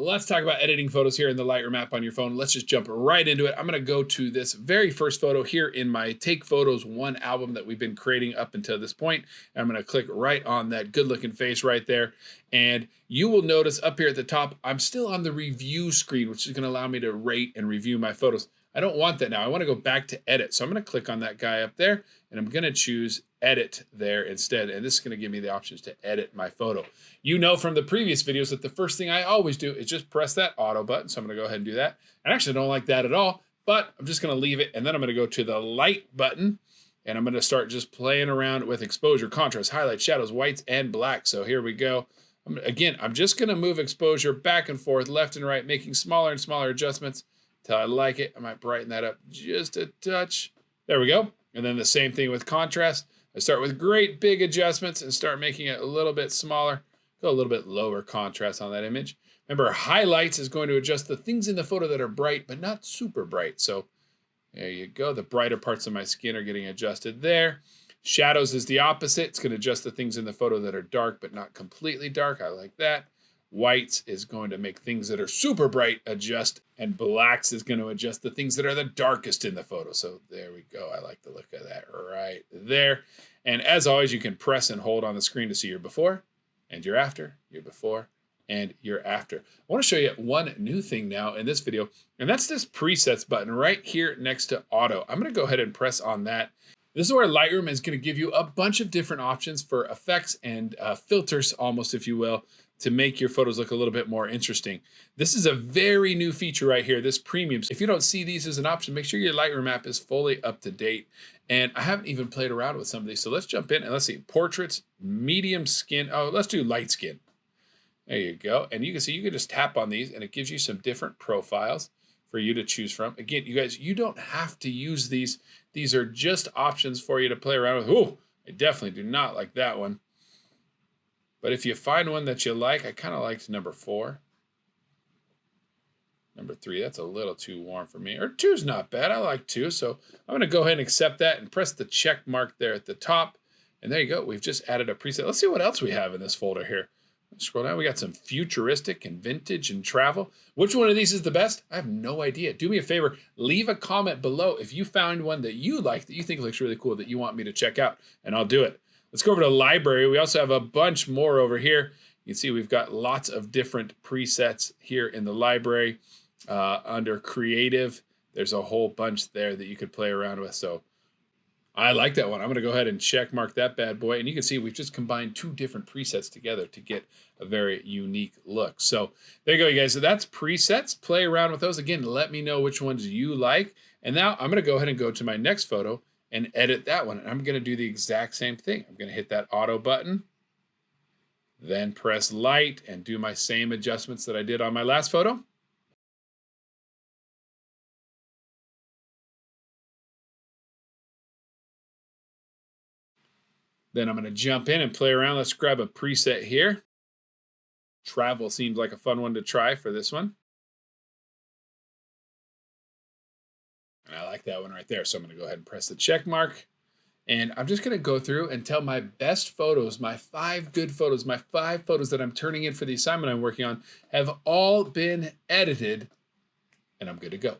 let's talk about editing photos here in the Lightroom app on your phone. Let's just jump right into it. I'm going to go to this very first photo here in my Take Photos 1 album that we've been creating up until this point. I'm going to click right on that good looking face right there. And you will notice up here at the top, I'm still on the review screen, which is going to allow me to rate and review my photos. I don't want that now. I want to go back to edit. So I'm going to click on that guy up there and I'm going to choose edit there instead. And this is going to give me the options to edit my photo. You know from the previous videos that the first thing I always do is just press that auto button. So I'm going to go ahead and do that. I actually don't like that at all, but I'm just going to leave it. And then I'm going to go to the light button and I'm going to start just playing around with exposure, contrast, highlights, shadows, whites, and blacks. So here we go. Again, I'm just going to move exposure back and forth, left and right, making smaller and smaller adjustments until I like it. I might brighten that up just a touch. There we go. And then the same thing with contrast. I start with great big adjustments and start making it a little bit smaller. Go a little bit lower contrast on that image. Remember, highlights is going to adjust the things in the photo that are bright, but not super bright. So there you go. The brighter parts of my skin are getting adjusted there. Shadows is the opposite. It's going to adjust the things in the photo that are dark, but not completely dark. I like that. Whites is going to make things that are super bright adjust, and blacks is going to adjust the things that are the darkest in the photo. So there we go. I like the look of that right there. And as always, you can press and hold on the screen to see your before and your after, your before and your after. I want to show you one new thing now in this video, and that's this presets button right here next to auto. I'm going to go ahead and press on that. This is where Lightroom is going to give you a bunch of different options for effects and filters, almost, if you will, to make your photos look a little bit more interesting. This is a very new feature right here, this premium. If you don't see these as an option, make sure your Lightroom app is fully up to date. And I haven't even played around with some of these. So let's jump in and let's see, portraits, medium skin. Oh, let's do light skin. There you go. And you can see, you can just tap on these and it gives you some different profiles for you to choose from. Again, you guys, you don't have to use these. These are just options for you to play around with. Ooh, I definitely do not like that one. But if you find one that you like, I kind of liked number 4. Number 3, that's a little too warm for me. Or 2's not bad. I like 2. So I'm going to go ahead and accept that and press the check mark there at the top. And there you go. We've just added a preset. Let's see what else we have in this folder here. Let's scroll down. We got some futuristic and vintage and travel. Which one of these is the best? I have no idea. Do me a favor. Leave a comment below if you found one that you like, that you think looks really cool, that you want me to check out, and I'll do it. Let's go over to library. We also have a bunch more over here. You can see we've got lots of different presets here in the library. Under creative, there's a whole bunch there that you could play around with. So I like that one. I'm going to go ahead and check mark that bad boy. And you can see we've just combined 2 different presets together to get a very unique look. So there you go, you guys. So that's presets. Play around with those. Again, let me know which ones you like. And now I'm going to go ahead and go to my next photo and edit that one. And I'm going to do the exact same thing. I'm going to hit that auto button, then press light and do my same adjustments that I did on my last photo. Then I'm going to jump in and play around. Let's grab a preset here. Travel seems like a fun one to try for this one. And I like that one right there. So I'm going to go ahead and press the check mark. And I'm just going to go through and tell my best photos, my 5 good photos, my 5 photos that I'm turning in for the assignment I'm working on have all been edited. And I'm good to go.